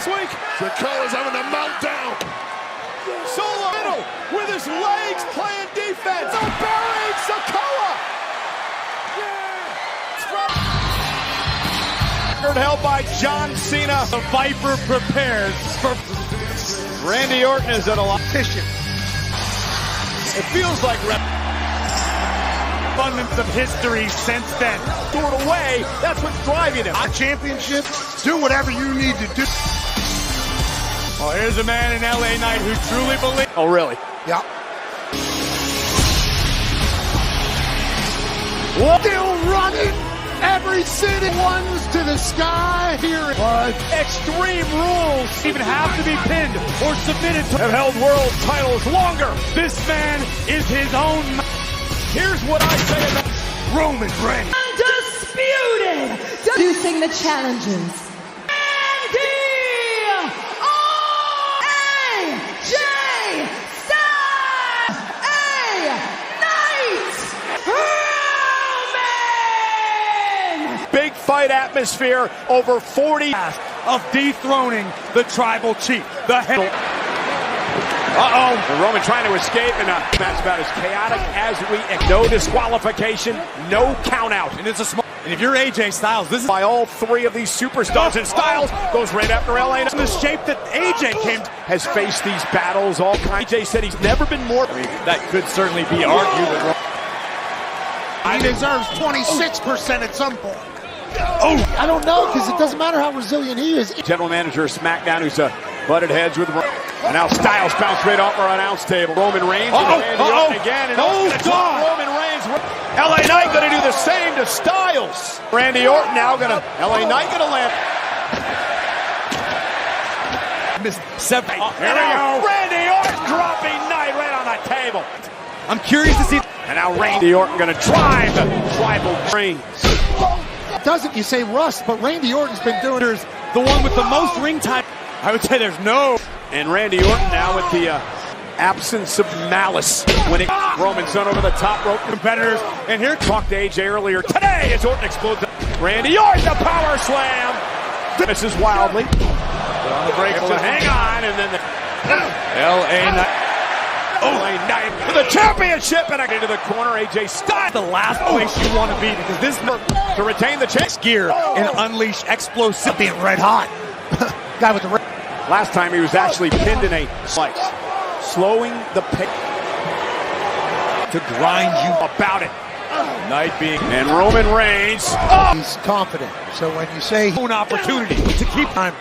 next week. Sikoa's having a meltdown. Solo middle with his legs playing defense. They're burying Sikoa. Record held by John Cena. The Viper prepares for Randy Orton is at a lot. It feels like abundance of history since then. Threw it away. That's what's driving him. Championship, do whatever you need to do. Oh, here's a man in LA Knight who truly believes. Oh, really? Yeah. Still running. Every city ones to the sky. Here it Extreme Rules even have to be pinned or submitted to have held world titles longer. This man is his own. Here's what I say about Roman Reigns. Undisputed. Introducing the challenges. Big fight atmosphere, over 40 of dethroning the tribal chief. The head. And Roman trying to escape, and that's about as chaotic as we. No disqualification, no count out, and it's a small. And if you're AJ Styles, this is by all three of these superstars, and Styles goes right after LA. In the shape that AJ has faced these battles, all kinds. AJ said he's never been more. I mean, that could certainly be argued with. He deserves 26% at some point. I don't know, because it doesn't matter how resilient he is. General manager of Smackdown, who's butted heads with Roman. And now Styles bounced right off our announce table. Roman Reigns again. And Roman Reigns. LA Knight going to do the same to Styles. Randy Orton now going to. LA Knight going to land. Here we go. Randy Orton dropping Knight right on the table. I'm curious to see. And now Randy Orton going to drive the tribal Reigns. Doesn't you say rust, but Randy Orton's been doing the one with the most ring time. I would say there's no. And Randy Orton now with the absence of malice when Roman's done over the top rope competitors. And here talked to AJ earlier today as Orton explodes. Randy Orton, the power slam. This is wildly. On the break, hang on, and then the LA Knight. LA Knight for the championship, and into the corner. AJ Styles, the last place you want to be, because this to retain the chase gear and unleash explosive. being red hot. Guy with the red. Last time he was actually pinned in a slice, slowing the pace to grind you about it. Knight being and Roman Reigns. He's confident. So when you say an opportunity to keep time,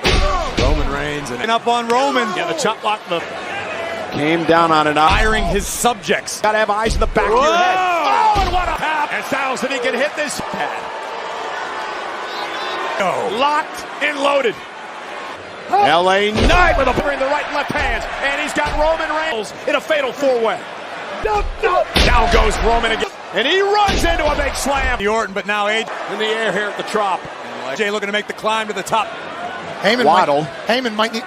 Roman Reigns and up on Roman. Yeah, the chop block came down on it, firing his subjects. Gotta have eyes in the back of your head. Oh, and what a tap! And Styles that he can hit this pad. Locked and loaded. LA Knight with a in the right and left hands, and he's got Roman Reigns in a fatal four-way. Down goes Roman again, and he runs into a big slam. Orton, but now AJ in the air here at the Trop. AJ looking to make the climb to the top. Heyman might need.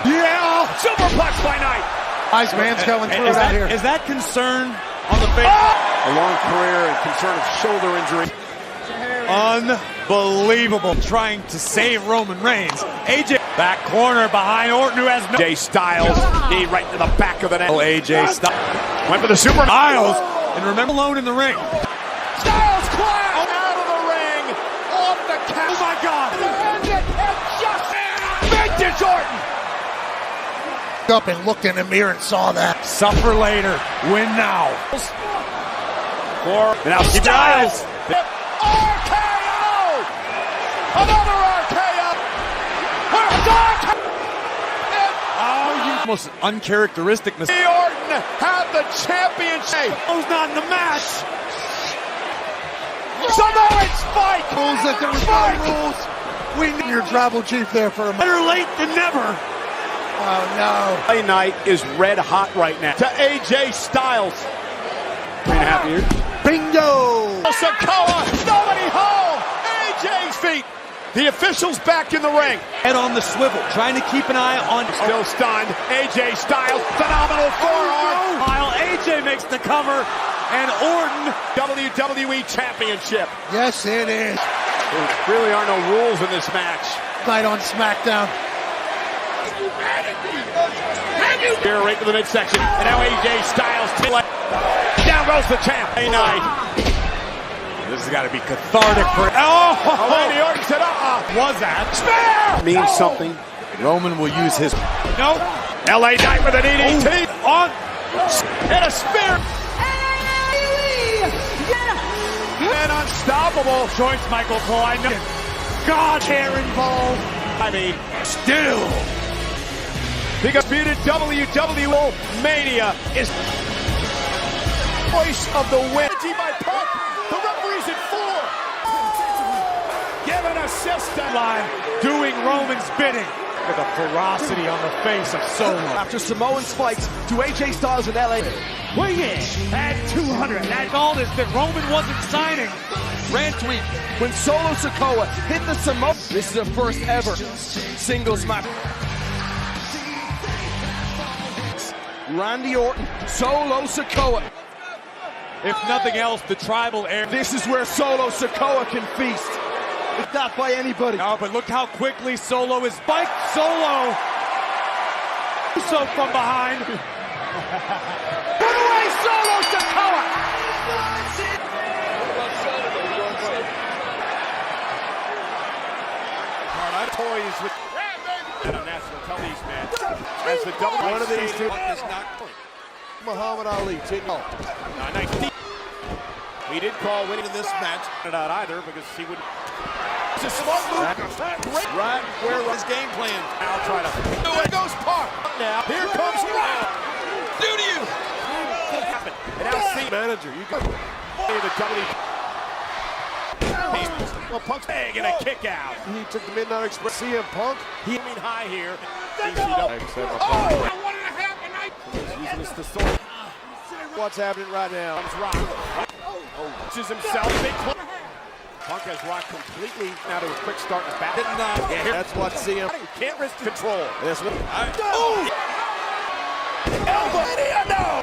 Yeah, superplex by Knight. Nice man's going through it out here. Is that concern on the face? A long career and concern of shoulder injury. Unbelievable. Trying to save Roman Reigns. AJ back corner behind Orton, who has no. AJ Styles, knee right to the back of the neck. AJ Styles went for the super Styles, and remember alone in the ring. Styles climb out of the ring, off the count. Oh my God! Vintage Orton. Up and looked in the mirror and saw that. Suffer later, win now. And now Styles. RKO! Another RKO! Oh, you almost uncharacteristic mistake. Orton had the championship. Who's not in the match? Samoan Spike! Rules that there was no rules. We knew your tribal chief there for a moment. Better late than never. Oh no. LA Knight is red hot right now. To AJ Styles. 3.5 years. Bingo! Sikoa, nobody home. AJ's feet. The officials back in the ring. Head on the swivel, trying to keep an eye on. Still stunned. AJ Styles, phenomenal forearm. While AJ makes the cover, and Orton, WWE Championship. Yes, it is. There really are no rules in this match. Night on Smackdown. Here, right to the midsection, and now AJ Styles down goes the champ. This has got to be cathartic for. Randy Orton said, was that spear? Means something. Roman will use his. No. LA Knight with an EDT on and a spear. And unstoppable. Joints, Michael Cole. I know. God, hair involved. I mean, still. He got beaten WWE Mania is voice of the win. By Punk. The referee's at 4. Give an assist line. Doing Roman's bidding. Look at the ferocity on the face of Solo. After Samoan spikes to AJ Styles in LA. Weighing in at 200. That all is that Roman wasn't signing. Rant week when Solo Sikoa hit the Samoan. This is the first ever singles match. Randy Orton, Solo Sikoa. If nothing else, the tribal air. This is where Solo Sikoa can feast. If not by anybody. No, but look how quickly Solo is spiked. Solo. So from behind. Put away Solo Sikoa. Toys with national television, man. As the double One of these two is not Muhammad Ali. nice. He did call winning in this match. Not either because he would. It's a smart move. Right where his game plan. I'll try to. There goes Park. Now Here comes Rock. Do to you. And now see Manager, you go. the W. Well, Punk's big and a kick out. He took the Midnight Express. CM Punk. He mean high here. He's using this to sort. What's happening right now? Comes Rock. Pushes himself. Big play. Punk has Rock completely now to a quick start in the back. That's what CM. Can't risk control. That's what. Elbow. No.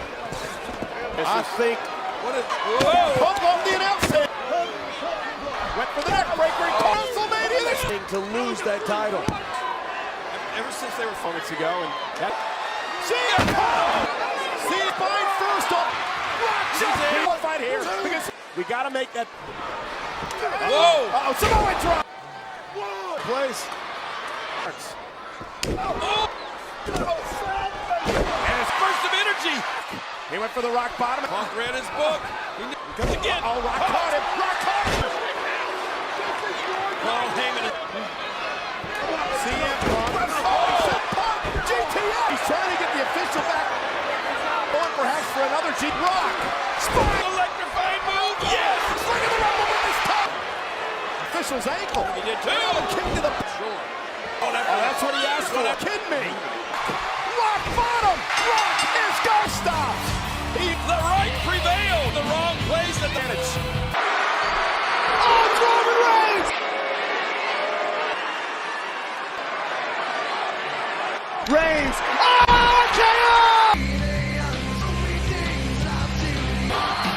I think. What is? Punk off the announcement. Went for the neck breaker. WrestleMania. To lose that title. Ever since they were moments ago, and that. CM Punk. CM Punk first up. Rock fight here because we got to make that. Whoa! Samoa drop. Whoa! Place. And his burst of energy. He went for the rock bottom. Punk ran his book. He comes again. Oh, Rock caught him. Rock caught him. Paul Heyman. CM Punk. Punk. GTS. He's trying to get the official back. Going perhaps for another G. Rock. Spine electrifying move. Yes. Swing of the rumble with his top. Official's ankle. He did too. Kick to the. Sure. Oh, that's what he asked for. Kidding me. Rock bottom. Rock is gonna stop. The right prevailed. The wrong place at the finish. Oh, it's Roman Reigns. Reigns. Oh, KO.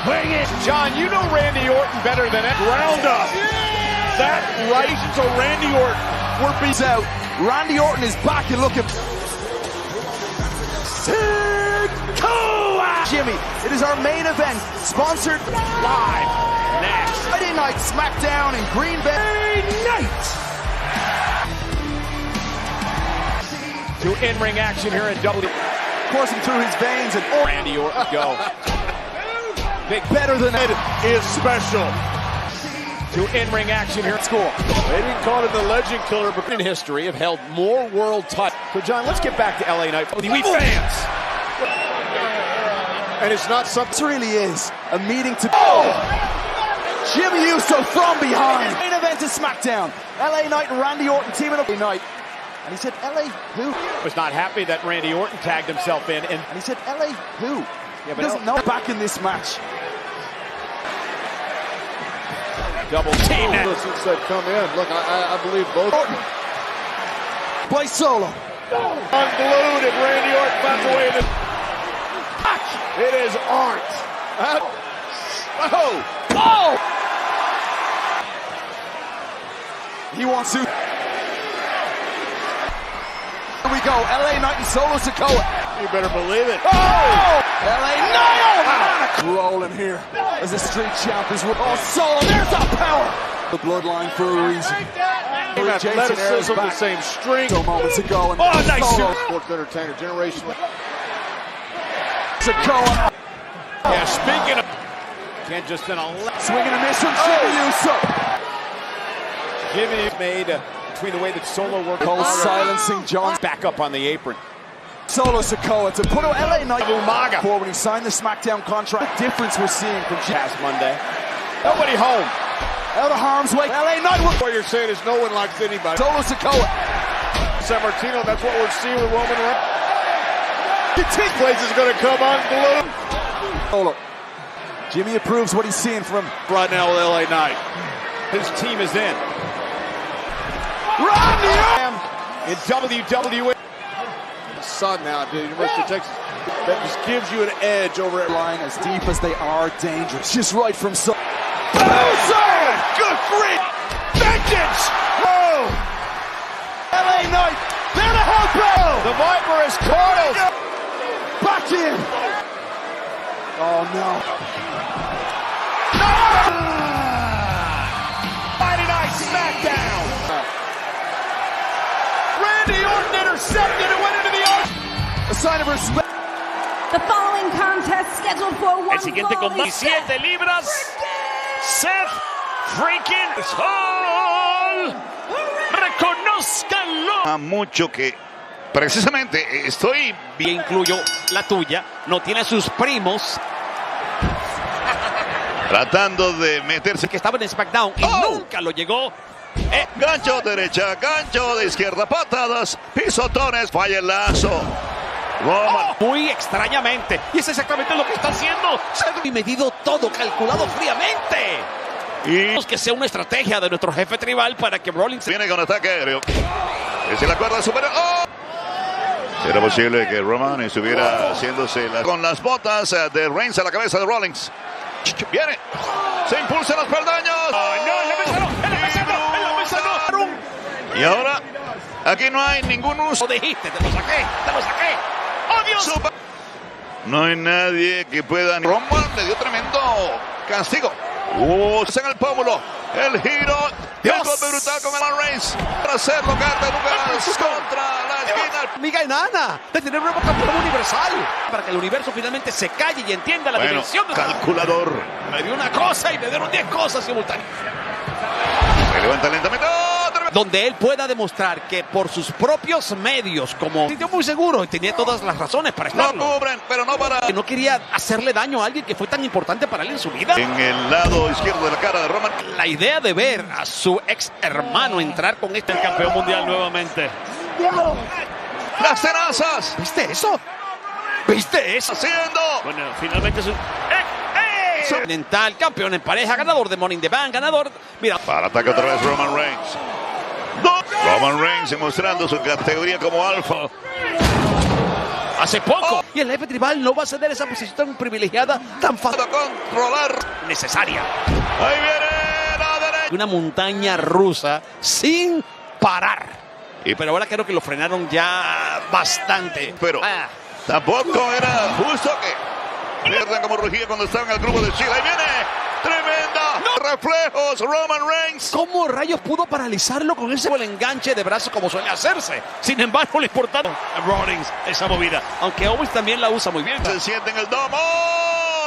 Bring it. John, you know Randy Orton better than that. Round up. That right to Randy Orton. We're beat out. Randy Orton is back and looking. Sikoa! Jimmy, it is our main event, sponsored Live next. Friday night Smackdown in Green Bay. Night. To in-ring action here at WWE. Coursing through his veins and Randy Orton go. big better than it. Is special. To in-ring action here at school. They didn't call it the legend killer, but in history have held more world titles. So John, let's get back to LA Knight. We fans. And it's not something. This really is a meeting to. Jimmy Uso from behind. Main event is Smackdown. LA Knight and Randy Orton teaming up tonight. And he said, LA who? Was not happy that Randy Orton tagged himself in. And And he said, LA who? yeah, He doesn't know back in this match. double team that. Listen said come in. Look, I believe both. Orton. By Solo. Unglued and Randy Orton finds a way to. It is Art. He wants to. go. LA Knight and Solo Sikoa. You better believe it. Oh! LA Knight! Rolling here as the street champ is with Solo. There's that power. The bloodline for a reason. Athleticism, the same string. Moments ago. And nice Solo. Sports entertainer, generational. Sikoa. Yeah, speaking of... Can't just in a... Swing and a miss from Jimmy Uso. Jimmy made between the way that Solo worked... Cole silencing John. Back up on the apron. Solo Sikoa to put out LA Knight Umaga. for when he signed the Smackdown contract. The difference we're seeing from Past Monday. Nobody home. out of harm's way. LA Knight will... What you're saying is no one likes anybody. Solo Sikoa. San Martino, that's what we're seeing with Roman Reigns. This place is going to come unglued. Solo. Jimmy approves what he's seeing from him. Right now with LA Knight. His team is in. Randy In WWE. Son now, dude, University of Texas. That just gives you an edge over it. Line as deep as they are dangerous. Just right from so. Good grief! Vengeance! Whoa! LA Knight, there to help out. The Viper is caught him. Back in. Oh no. Friday Night Smackdown. Randy Orton intercepted and went into the ocean. A sign of respect. The following contest scheduled for one El siguiente con fall is 17 libras, Seth freaking Hall. Reconózcanlo. A mucho que precisamente estoy Bien, incluyo la tuya. No tiene a sus primos tratando de meterse. que estaban en Smackdown y nunca lo llegó. Gancho derecha, gancho de izquierda, patadas, pisotones, falla el lazo. Roman. Muy extrañamente. Y es exactamente lo que está haciendo. Y medido todo, calculado fríamente. Y Que sea una estrategia de nuestro jefe tribal para que Rollins viene con ataque aéreo. Es la cuerda superior. ¡Oh! Era posible que Roman estuviera haciéndose con las botas de Reigns a la cabeza de Rollins. Viene. Se impulsan los peldaños. Y ahora, aquí no hay ningún uso. lo dijiste, te lo saqué. ¡Oh, Dios! No hay nadie que pueda. Roman le dio tremendo castigo. En el pómulo. El giro. Dios. El golpe brutal con el Reigns. Para hacerlo, Carter Lucas contra la esquina. Amiga enana de tener un nuevo campeón universal. Para que el universo finalmente se calle y entienda la dimensión de... Calculador. Me dio una cosa y me dieron 10 cosas simultáneas. Se levanta lentamente. Donde él pueda demostrar que por sus propios medios, como sintió muy seguro y tenía todas las razones para No estarlo, cubren, pero no para. que no quería hacerle daño a alguien que fue tan importante para él en su vida. En el lado izquierdo de la cara de Roman. La idea de ver a su ex hermano entrar con este campeón mundial nuevamente. Las tenazas. ¿Viste eso? ¿Viste eso? Haciendo. Bueno, finalmente es un... Continental, campeón en pareja, ganador de Money in the Bank, ganador... Mira, Para ataque otra vez Roman Reigns. Roman Reigns demostrando su categoría como alfa. hace poco. Y el jefe tribal no va a ceder esa posición tan privilegiada, tan fácil. Controlar. Necesaria. Ahí viene la derecha. Una montaña rusa sin parar. Pero ahora creo que lo frenaron ya bastante. Pero tampoco era justo que pierdan como rugía cuando estaban en el grupo de Chile. Ahí viene. Tremenda. Reflejos. Roman Reigns. ¿Cómo rayos pudo paralizarlo con ese enganche de brazos como suele hacerse? Sin embargo, le importaba a Rollins esa movida. Aunque Owens también la usa muy bien. Se siente en el domo.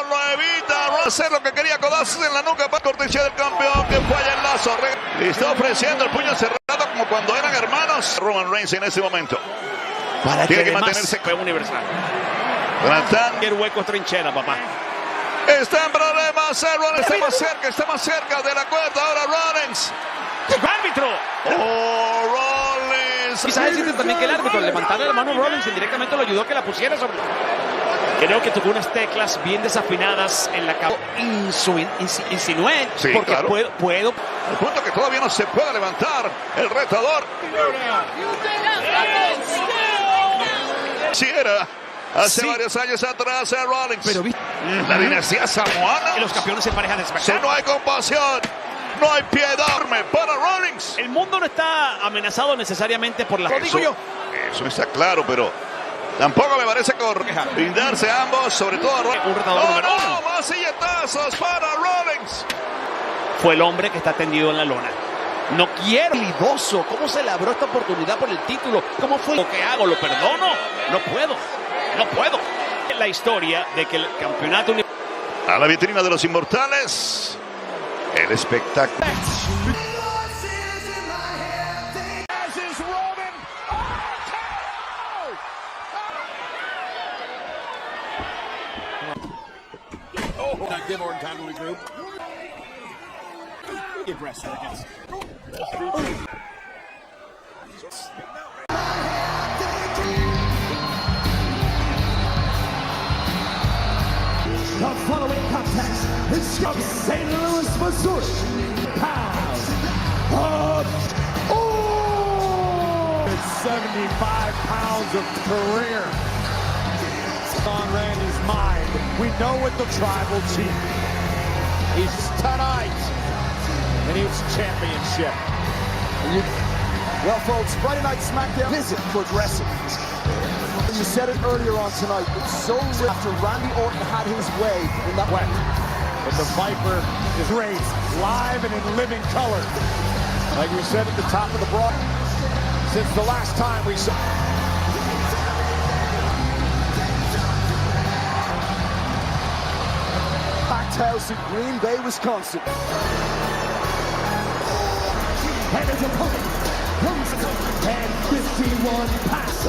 Lo evita. Hacer lo que quería. Codazos en la nuca para cortesía del campeón que falla el lazo. Le está ofreciendo el puño cerrado como cuando eran hermanos. Roman Reigns en ese momento. Para Tiene que que mantenerse campeón universal. Tratando. El hueco es trinchera, papá. Está en problemas. Está más cerca de la cuerda. Ahora Rollins. ¡Árbitro! Oh, Rollins. Quizás decirte también que el árbitro al levantarle la mano a Rollins indirectamente lo ayudó a que la pusiera sobre... Creo que tocó unas teclas bien desafinadas en la cabeza. Insinué, Sí, porque claro. puedo... Al punto que todavía no se puede levantar el retador. Sí era. Hace varios años atrás a Rollins. Pero la dinastía samoana. Y los campeones en pareja de Si SmackDown. no hay compasión. No hay piedad para Rollins. El mundo no está amenazado necesariamente por la... Eso está claro, pero tampoco me parece brindarse a ambos, sobre todo a Rollins. Un retador número uno. Más silletazos para Rollins. Fue el hombre que está tendido en la lona. No quiero. Habilidoso. ¿Cómo se le abrió esta oportunidad por el título? ¿Cómo fue lo que hago? ¿Lo perdono? No puedo. No puedo. La historia de que el campeonato... A la vitrina de los inmortales. El espectáculo. Give Orton time to regroup. Give wrestler against. The following contest is from St. Louis, Missouri. Pounds of... It's 75 pounds of career on Randy's mind. We know what the tribal chief is tonight, and it's championship. Well, folks, Friday Night Smackdown visit progressive. You said it earlier on tonight. It's so rare after Randy Orton had his way in that way. But the Viper is raised live and in living color. Like we said at the top of the broad, since the last time we saw. House in Green Bay, Wisconsin. And his opponent comes and 51 pass.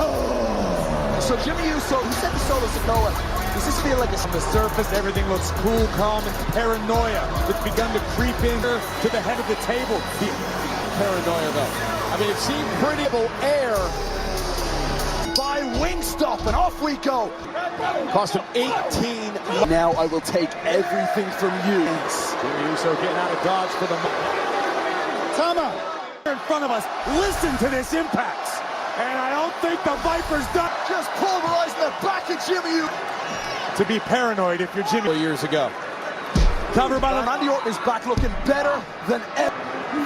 So Jimmy Uso, he said to Solo Sikoa, does this feel like it's on the surface? Everything looks cool, calm, and paranoia. It's begun to creep in to the head of the table. The paranoia, though. I mean, it seemed pretty air by Wingstop, and off we go. Cost him 18. Now I will take everything from you. Jimmy Uso getting out of dodge for the... Tama in front of us. Listen to this impact. And I don't think the Viper's done. Just pulverizing the back of Jimmy Uso. To be paranoid if you're Jimmy years ago. Covered by the... Randy Orton is back looking better than ever.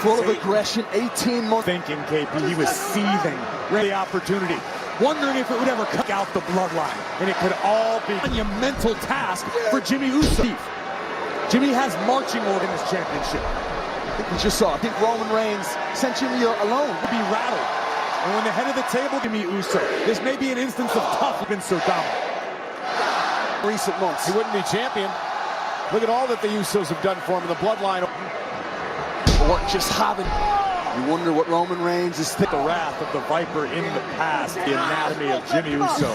Full of aggression, 18 months. Thinking, KP, he was seething. Really opportunity. Wondering if it would ever cut out the bloodline. And it could all be a monumental task for Jimmy Uso. Jimmy has marching order in this championship. I think we just saw. I think Roman Reigns sent Jimmy alone. Be rattled. And when the head of the table, Jimmy Uso, this may be an instance of tough. Been so dominant. Recent months. He wouldn't be champion. Look at all that the Usos have done for him in the bloodline. Or just having. You wonder what Roman Reigns is thinking. The wrath of the Viper in the past. The anatomy of Jimmy Uso.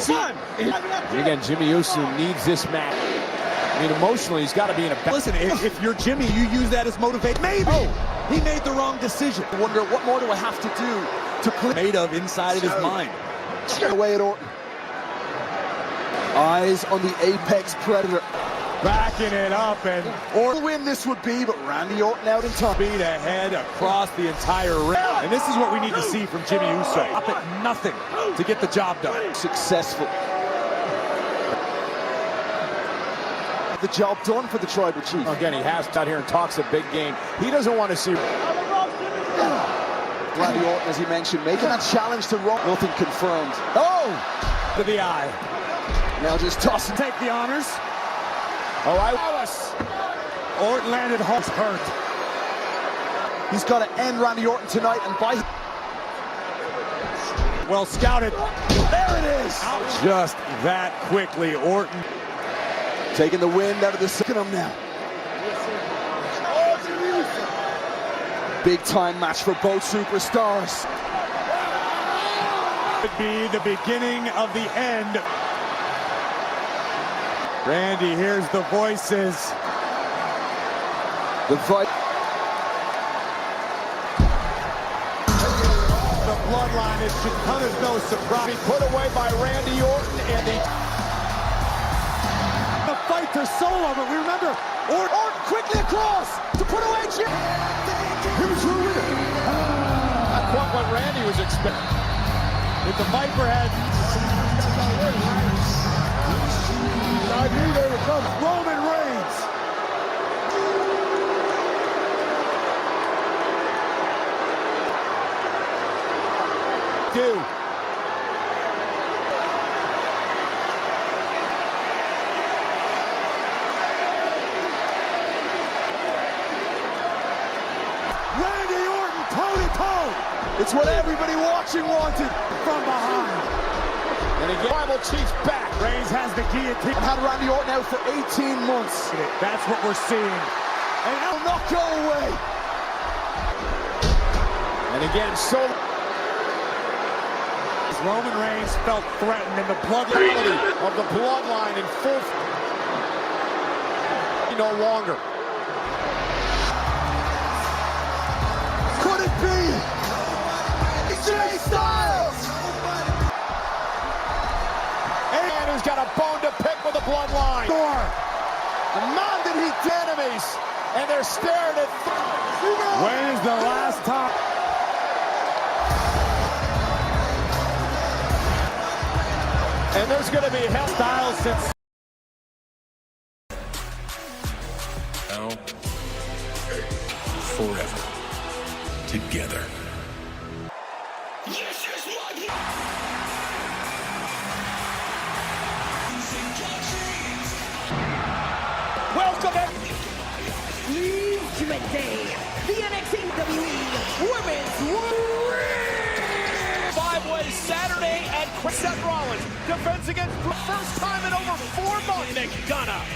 And again, Jimmy Uso needs this match. I mean, emotionally, he's got to be in a... Listen, if you're Jimmy, you use that as motivation. Maybe he made the wrong decision. I wonder what more do I have to do to clear... Made of inside of his mind. Away at Orton. Eyes on the apex predator. Backing it up, and or win this would be, but Randy Orton out in time. Speed ahead across the entire ring. And this is what we need to see from Jimmy Uso. Up at nothing to get the job done. Successful. The job done for the tribal chief. Again, he has out here and talks a big game. He doesn't want to see Randy Orton, as he mentioned, making that challenge to Roman. Nothing confirmed. Oh! To the eye. Now just toss and take the honors. All right, Orton landed hard. Hurt. He's got to end Randy Orton tonight and by. Well scouted. There it is. Just that quickly, Orton. Taking the wind out of the second of now. Big time match for both superstars. Could be the beginning of the end. Randy hears the voices. The fight. The bloodline is should come as no surprise. Put away by Randy Orton and the fight to Solo, but we remember Orton quickly across to put away Jim. Here's your winner. Not quite what Randy was expecting. If the Viper had. I knew they would come. Roman Reigns. do. Randy Orton, toe-to-toe. It's what everybody watching wanted. From behind. And again, Tribal Chief's back. Reigns has the guillotine. And had Randy Orton out for 18 months. That's what we're seeing. And it'll not go away. And again, so Roman Reigns felt threatened in the bloodline of the bloodline in full. No longer. Could it be? AJ Styles! And who's got a bone to pick with the bloodline. The man that he enemies, and they're staring at. When is the last time? And there's going to be hell Styles since. Now, forever together. Welcome in. Judgment Day, the NXT WWE Women's War. Five-way Saturday at Seth Rollins defends against the first time in over 4 months. McDonough.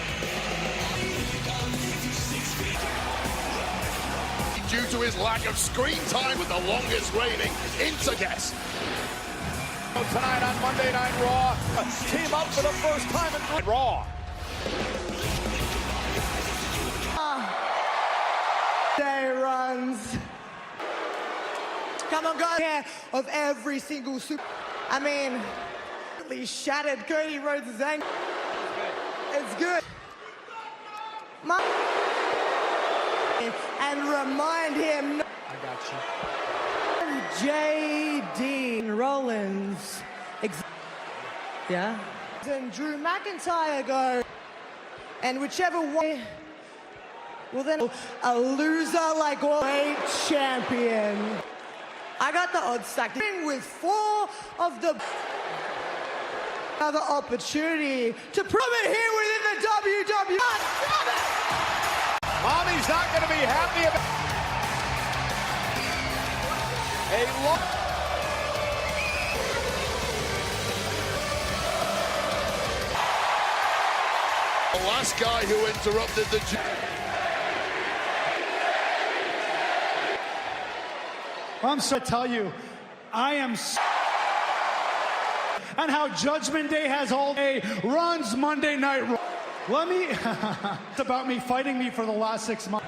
Due to his lack of screen time with the longest reigning interguest. Tonight on Monday Night Raw, team up for the first time in Raw. Day runs. Come on, guys. Yeah, of every single super. I mean, really shattered Cody Rhodes' ankle. It's good. And remind him. I got you. JD Rollins. Yeah. And Drew McIntyre go. And whichever one. Well, then a loser like great champion. I got the odds stacked with 4 of the another opportunity to prove it here within the WWE. Mommy's not going to be happy about a look. The last guy who interrupted the. I'm sorry to tell you, I am and how Judgment Day has all day runs Monday Night Raw. Let me, it's about me fighting me for the last 6 months.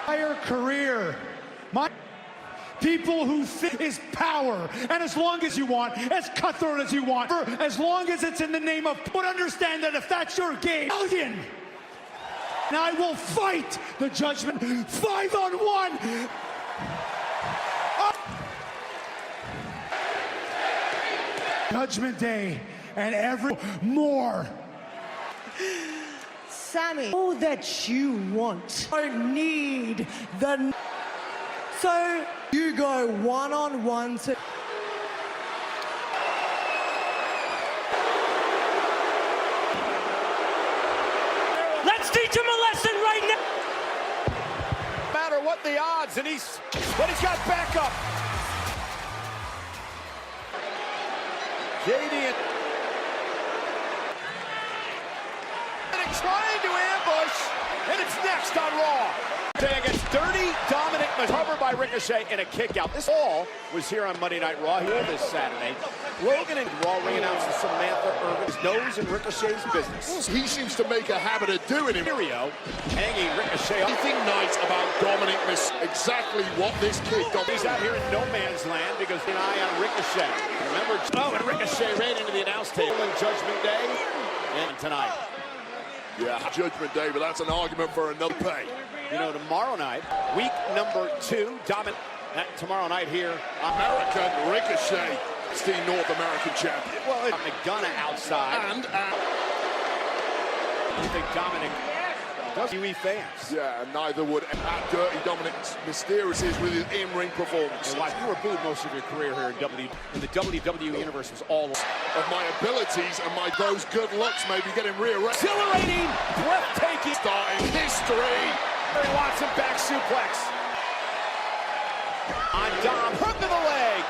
Entire career, my people who think is power, and as long as you want, as cutthroat as you want, as long as it's in the name of, but understand that if that's your game, and I will fight the Judgment 5-on-1. Judgment Day and every more. Sammy, all that you want. Don't need the. So you go one-on-one to. Let's teach him a lesson right now. No matter what the odds, and he's got backup. JD and trying to ambush, and it's next on Raw. Against dirty Dominic, covered by Ricochet and a kick out. This all was here on Monday Night Raw here this Saturday. Logan and Raw ring announces Samantha Irvin's nose in Ricochet's business. He seems to make a habit of doing it. Mysterio hanging Ricochet. Anything nice about Dominic miss exactly what this kid got. He's out here in no man's land because an eye on Ricochet. Remember, and Ricochet ran into the announce table on Judgment Day and tonight. Yeah, Judgment Day, but that's an argument for another pay. You know, tomorrow night, week number 2, tomorrow night here. American Ricochet, it's the North American champion. Well, it's McDonough outside. And I think Dominic WWE fans. Yeah, and neither would that dirty Dominic Mysterio is with his in-ring performance. And like you were booed most of your career here in the WWE universe was all of my abilities and those good looks maybe getting rearranged. exhilarating, breathtaking, Starting history. He wants him back suplex. On Dom, hook to the leg.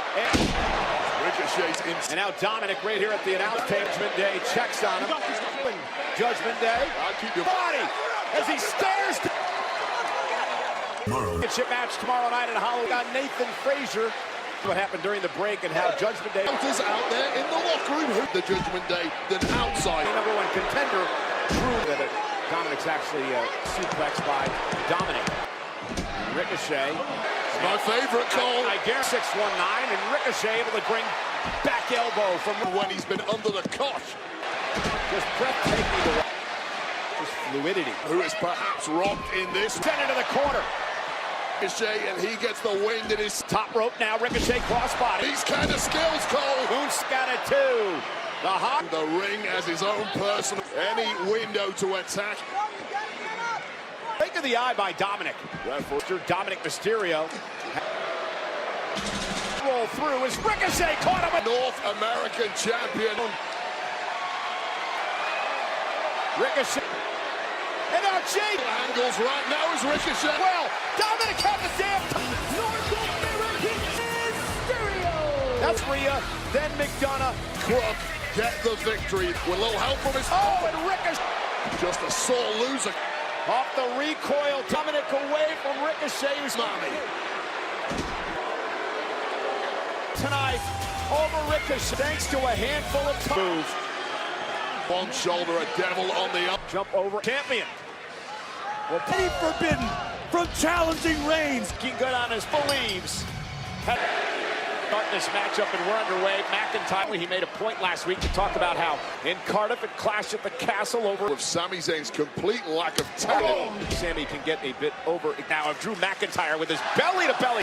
Ricochet's in. And now Dominic right here at the announce table. Judgment Day checks on him. Judgment Day. I'll keep your Body as he stares. Tomorrow. Championship match tomorrow night at Hollywood. Got Nathan Frazier. What happened during the break and how Judgment Day is out there in the locker room. The Judgment Day than outside. Number one contender. True that Dominic's actually suplexed by Dominic. And Ricochet. My favorite call. I guess 619 and Ricochet able to bring back elbow from when he's been under the cosh. Just breathtaking. Just fluidity. Who is perhaps rocked in this. Sent into the corner. Ricochet, and he gets the wind in his top rope now. Ricochet crossbody. These kind of skills, Cole. Moon's got it too. The ring as his own personal. Any window to attack. Fake of the eye by Dominic. Dominic Mysterio. Roll through as Ricochet caught him. North American champion. Ricochet. And now Jake. Angles right now is Ricochet. Well, Dominic had the damn North American Mysterio. That's Rhea, then McDonough. Crook get the victory with a little help from his. Oh, and Ricochet. Just a sore loser. Off the recoil, Dominic away from Ricochet, who's mommy. Tonight, over Ricochet, thanks to a handful of moves. One shoulder, a devil on the up. Jump over, champion. Well, pretty forbidden from challenging Reigns. Looking good on his believes. Start this matchup and we're underway. McIntyre, he made a point last week to talk about how in Cardiff it clashed at the Castle over with Sami Zayn's complete lack of talent. Sami can get a bit over now of Drew McIntyre with his belly to belly.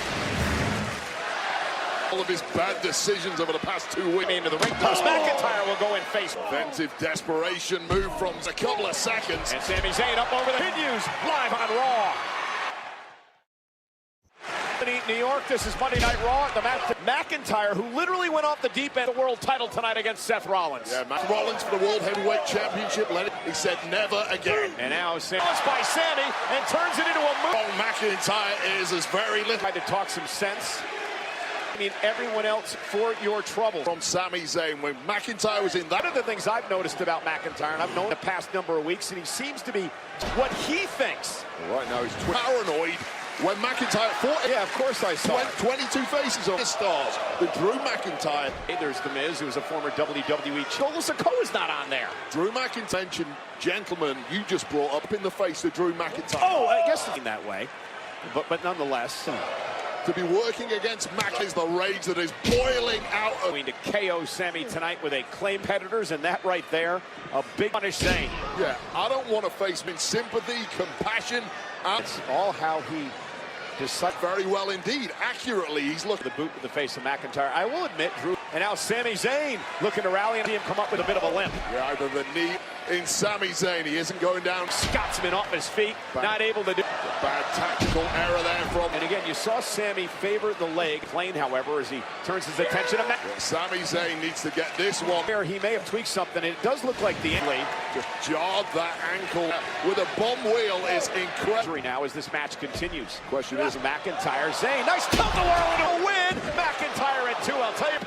All of his bad decisions over the past 2 weeks. Into the ring post. McIntyre will go in face. Offensive desperation move from a couple of seconds. And Sami Zayn up over the continues live on Raw. New York, this is Monday Night Raw. The match. McIntyre, who literally went off the deep end of the world title tonight against Seth Rollins. Yeah, Matt Rollins for the World Heavyweight Championship. He said never again. And now Sami by Sami and turns it into a move. Oh, McIntyre is as very little. Tried to talk some sense. I mean, everyone else for your trouble. From Sami Zayn, when McIntyre was in that. One of the things I've noticed about McIntyre, and I've known the past number of weeks, and he seems to be what he thinks. Right now, he's paranoid. When McIntyre fought, yeah, of course I saw 22 faces of stars. But Drew McIntyre. Hey, there's The Miz, who's a former WWE champion. Sikoa's not on there. Drew McIntyre, gentleman, you just brought up in the face of Drew McIntyre. Oh, I guess in that way. But nonetheless. To be working against Mac is the rage that is boiling out of. Going to KO Sami tonight with a claim competitors, and that right there, a big punish Zayn. Yeah, I don't want to face him in sympathy, compassion. It's all how he decided. Very well indeed. Accurately, he's looking. The boot to the face of McIntyre. I will admit, Drew. And now Sami Zayn looking to rally and see him come up with a bit of a limp. Yeah, either the knee in Sami Zayn. He isn't going down. Scotsman off his feet, not able to do. Bad tactical error there from. And again, you saw Sami favor the leg. Plain, however, as he turns his attention to Mac. Yeah, Sami Zayn needs to get this one. He may have tweaked something, and it does look like the blade just jarred that ankle with a bomb wheel is incredible. Now as this match continues. Question is McIntyre. Zayn, nice tilt-a-whirl into a win. McIntyre at 2, I'll tell you.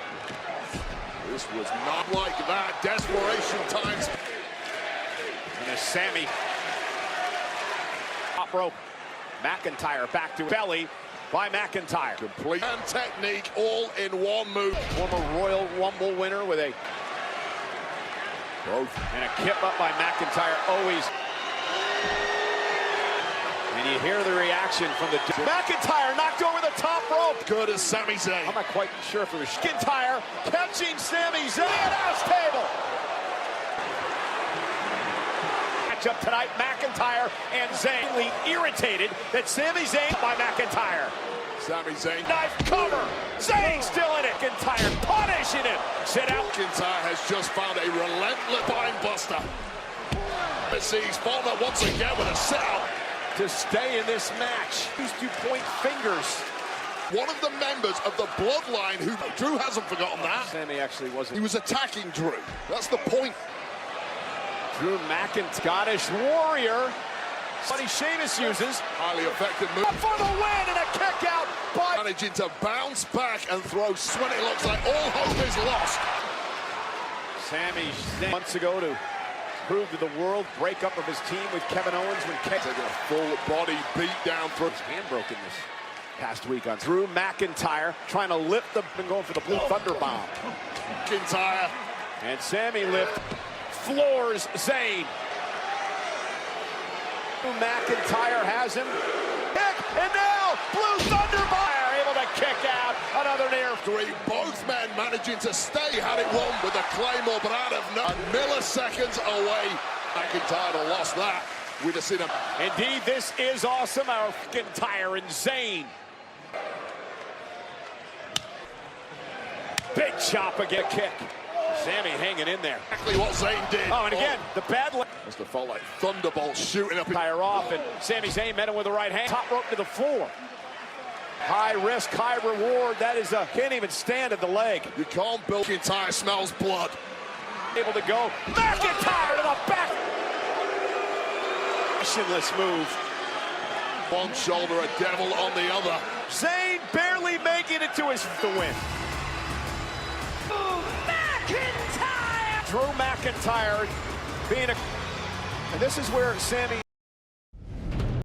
This was not like that. Desperation times. And as Sami. Top rope. McIntyre back to belly by McIntyre. Complete and technique all in one move. Former Royal Rumble winner with a both. And a kip up by McIntyre. Always. And you hear the reaction from the McIntyre knocked over the top rope. Good as Sami Zayn. I'm not quite sure if it was McIntyre catching Sami Zayn at house table. Matchup tonight, McIntyre and Zayn. Irritated that Sami Zayn by McIntyre. Sami Zayn. Knife cover. Zayn still in it. McIntyre punishing him. Sit out. McIntyre has just found a relentless spine buster. Let's see, he's fallen up once again with a sit-out. To stay in this match. These 2 point fingers. One of the members of the bloodline who Drew hasn't forgotten that. Sammy actually wasn't. He was attacking Drew. That's the point. Drew McIntyre, Scottish Warrior. Buddy Sheamus uses. Highly effective move. For the win and a kick out by. Managing to bounce back and throw when it looks like all hope is lost. Sammy months ago to prove to the world breakup of his team with Kevin Owens when Taking a full body beat down through. his hand broken this past week on Drew McIntyre trying to lift the and going for the Blue Thunder Bomb. McIntyre. And Sammy lift floors Zayn. McIntyre has him. Kick, and now Blue Thunder Bomb able to kick out another near. Both men managing to stay had it won with the Claymore, but out of milliseconds away. McIntyre had lost that. We'd have seen him. Indeed, this is awesome. Our McIntyre and Zayn. Big chop again, kick. Sammy hanging in there. Exactly what Zayn did. Oh, and again, the bad leg. Must have felt like thunderbolt shooting up. Tire off, and Sami Zayn met him with the right hand. Top rope to the floor. High risk, high reward. That is can't even stand at the leg. You can't build. McIntyre smells blood. Able to go. McIntyre to the back. Passionless move. One shoulder, a devil on the other. Zayn barely making it to his to win. McIntyre! Drew McIntyre being a. And this is where Sammy.